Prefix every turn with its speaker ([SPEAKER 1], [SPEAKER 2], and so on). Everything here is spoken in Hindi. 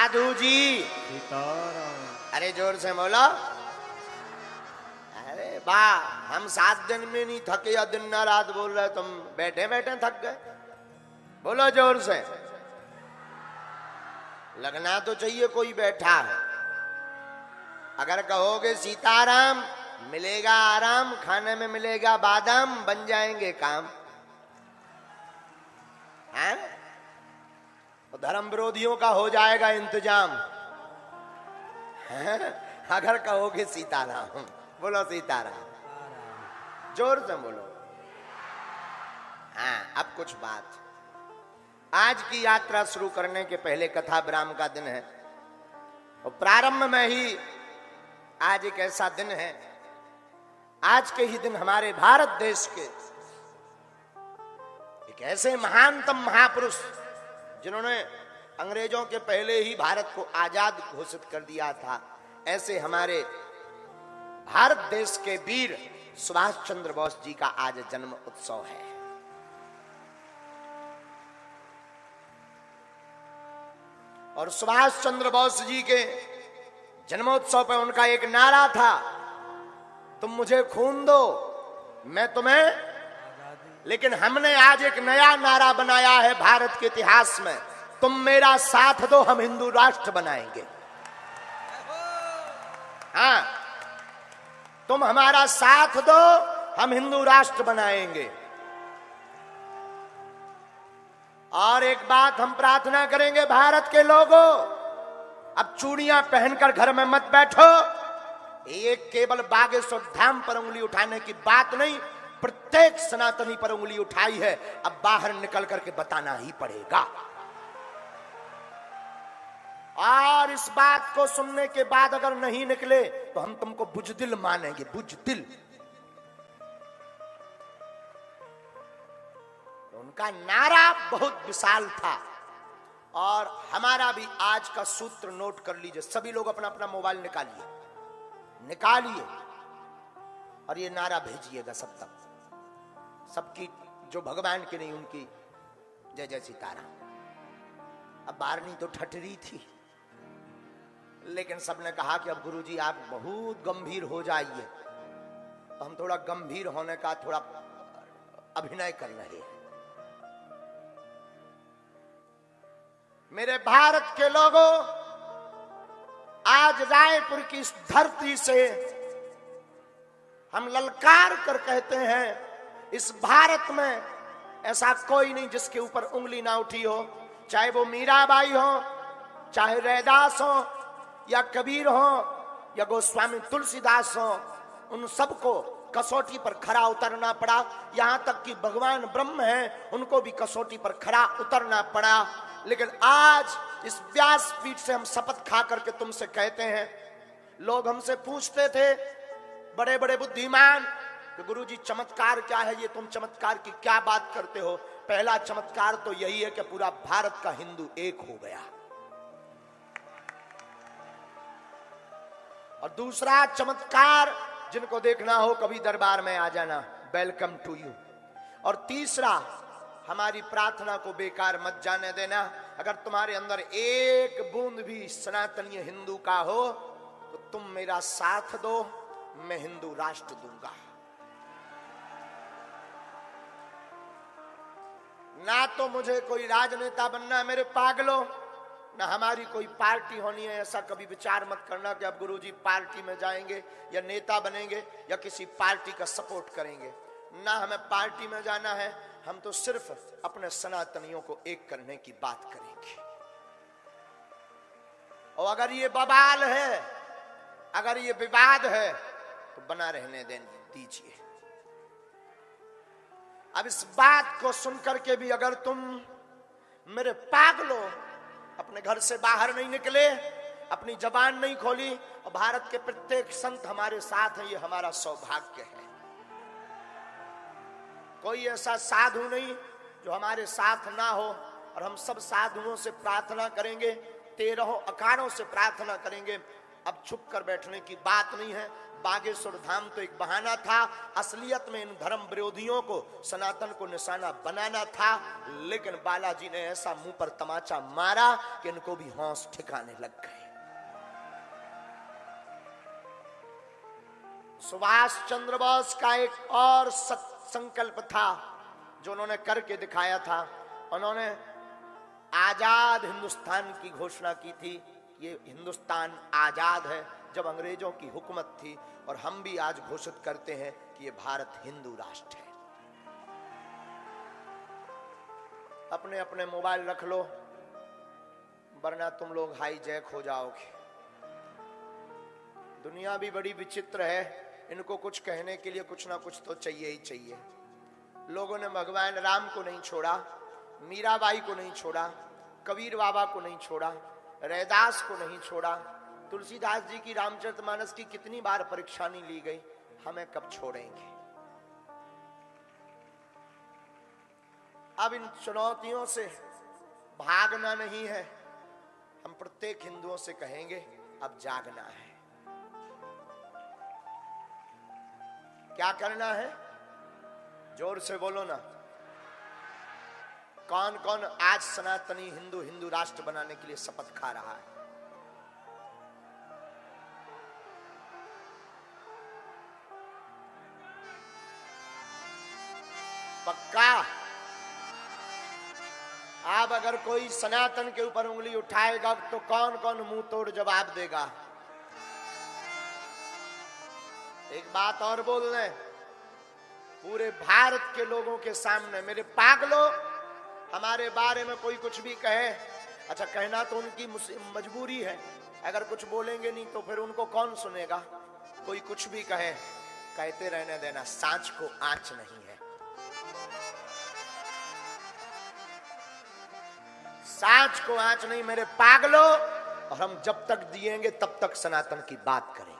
[SPEAKER 1] साधु जी
[SPEAKER 2] सीताराम।
[SPEAKER 1] अरे जोर से बोलो। अरे वाह, हम 7 दिन में नहीं थके या दिन ना रात बोल रहे, तुम बैठे बैठे थक गए। बोलो जोर से। लगना तो चाहिए कोई बैठा है। अगर कहोगे सीताराम मिलेगा आराम, खाने में मिलेगा बादाम, बन जाएंगे काम। हैं? तो धर्म विरोधियों का हो जाएगा इंतजाम। हैं? अगर कहोगे सीताराम, बोलो सीताराम, जोर से बोलो। हाँ, अब कुछ बात। आज की यात्रा शुरू करने के पहले कथा विराम का दिन है और प्रारंभ में ही आज एक ऐसा दिन है, आज के ही दिन हमारे भारत देश के एक ऐसे महानतम महापुरुष जिन्होंने अंग्रेजों के पहले ही भारत को आजाद घोषित कर दिया था, ऐसे हमारे भारत देश के वीर सुभाष चंद्र बोस जी का आज जन्म उत्सव है। और सुभाष चंद्र बोस जी के जन्मोत्सव पर उनका एक नारा था, तुम मुझे खून दो मैं तुम्हें। लेकिन हमने आज एक नया नारा बनाया है भारत के इतिहास में, तुम मेरा साथ दो हम हिंदू राष्ट्र बनाएंगे। हाँ, तुम हमारा साथ दो हम हिंदू राष्ट्र बनाएंगे। और एक बात हम प्रार्थना करेंगे भारत के लोगों, अब चूड़ियां पहनकर घर में मत बैठो। ये केवल बागेश्वर धाम पर उंगली उठाने की बात नहीं, प्रत्येक सनातनी पर उंगली उठाई है, अब बाहर निकल करके बताना ही पड़ेगा। और इस बात को सुनने के बाद अगर नहीं निकले तो हम तुमको बुजदिल मानेंगे, बुजदिल। उनका नारा बहुत विशाल था और हमारा भी आज का सूत्र नोट कर लीजिए। सभी लोग अपना अपना मोबाइल निकालिए और ये नारा भेजिएगा सब तक, सबकी जो भगवान की नहीं उनकी जय जय सीताराम। अब बारनी तो ठटरी थी, लेकिन सबने कहा कि अब गुरुजी आप बहुत गंभीर हो जाइए, तो हम थोड़ा गंभीर होने का थोड़ा अभिनय कर रहे हैं। मेरे भारत के लोगों, आज रायपुर की इस धरती से हम ललकार कर कहते हैं, इस भारत में ऐसा कोई नहीं जिसके ऊपर उंगली ना उठी हो, चाहे वो मीराबाई हो, चाहे रैदास हो, या कबीर हो, या गोस्वामी तुलसीदास हो। उन सबको कसौटी पर खरा उतरना पड़ा। यहां तक कि भगवान ब्रह्म है, उनको भी कसौटी पर खरा उतरना पड़ा। लेकिन आज इस व्यासपीठ से हम शपथ खा करके तुमसे कहते हैं, लोग हमसे पूछते थे बड़े बड़े बुद्धिमान कि गुरुजी चमत्कार क्या है, ये तुम चमत्कार की क्या बात करते हो। पहला चमत्कार तो यही है कि पूरा भारत का हिंदू एक हो गया, और दूसरा चमत्कार जिनको देखना हो कभी दरबार में आ जाना, वेलकम टू यू। और तीसरा, हमारी प्रार्थना को बेकार मत जाने देना। अगर तुम्हारे अंदर एक बूंद भी सनातनीय हिंदू का हो तो तुम मेरा साथ दो, मैं हिंदू राष्ट्र दूंगा। ना तो मुझे कोई राजनेता बनना है मेरे पागलों, ना हमारी कोई पार्टी होनी है। ऐसा कभी विचार मत करना कि अब गुरुजी पार्टी में जाएंगे या नेता बनेंगे या किसी पार्टी का सपोर्ट करेंगे। ना हमें पार्टी में जाना है, हम तो सिर्फ अपने सनातनियों को एक करने की बात करेंगे। और अगर ये बवाल है, अगर ये विवाद है, तो बना रहने दीजिए। अब इस बात को सुनकर के भी अगर तुम मेरे पागलों अपने घर से बाहर नहीं निकले, अपनी जबान नहीं खोली, और भारत के प्रत्येक संत हमारे साथ हैं, ये हमारा सौभाग्य है। कोई ऐसा साधु नहीं जो हमारे साथ ना हो, और हम सब साधुओं से प्रार्थना करेंगे, 13 अखाड़ों से प्रार्थना करेंगे अब छुप कर बैठने की बात नहीं है। बागेश्वर धाम तो एक बहाना था, असलियत में इन धर्म विरोधियों को सनातन को निशाना बनाना था। लेकिन बालाजी ने ऐसा मुंह पर तमाचा मारा कि इनको भी होश ठिकाने लग गए। सुभाष चंद्र बोस का एक और संकल्प था जो उन्होंने करके दिखाया था। उन्होंने आजाद हिंदुस्तान की घोषणा की थी। ये हिंदुस्तान आजाद है जब अंग्रेजों की हुकूमत थी, और हम भी आज घोषित करते हैं कि ये भारत हिंदू राष्ट्र है। अपने अपने मोबाइल रख लो, वरना तुम लोग हाईजैक हो जाओगे। दुनिया भी बड़ी विचित्र है, इनको कुछ कहने के लिए कुछ ना कुछ तो चाहिए ही चाहिए। लोगों ने भगवान राम को नहीं छोड़ा, मीराबाई को नहीं छोड़ा, कबीर बाबा को नहीं छोड़ा, रैदास को नहीं छोड़ा, तुलसीदास जी की रामचरितमानस की कितनी बार परीक्षा नहीं ली गई, हमें कब छोड़ेंगे। अब इन चुनौतियों से भागना नहीं है, हम प्रत्येक हिंदुओं से कहेंगे अब जागना है। क्या करना है? जोर से बोलो ना। कौन कौन आज सनातनी हिंदू राष्ट्र बनाने के लिए शपथ खा रहा है? पक्का? अब अगर कोई सनातन के ऊपर उंगली उठाएगा तो कौन कौन मुंह तोड़ जवाब देगा? एक बात और बोल रहे, पूरे भारत के लोगों के सामने, मेरे पागलों, हमारे बारे में कोई कुछ भी कहे, अच्छा कहना तो उनकी मजबूरी है, अगर कुछ बोलेंगे नहीं तो फिर उनको कौन सुनेगा? कोई कुछ भी कहे, कहते रहने देना, सांच को आंच नहीं है। सांच को आंच नहीं मेरे पागलों, और हम जब तक जिएंगे तब तक सनातन की बात करें।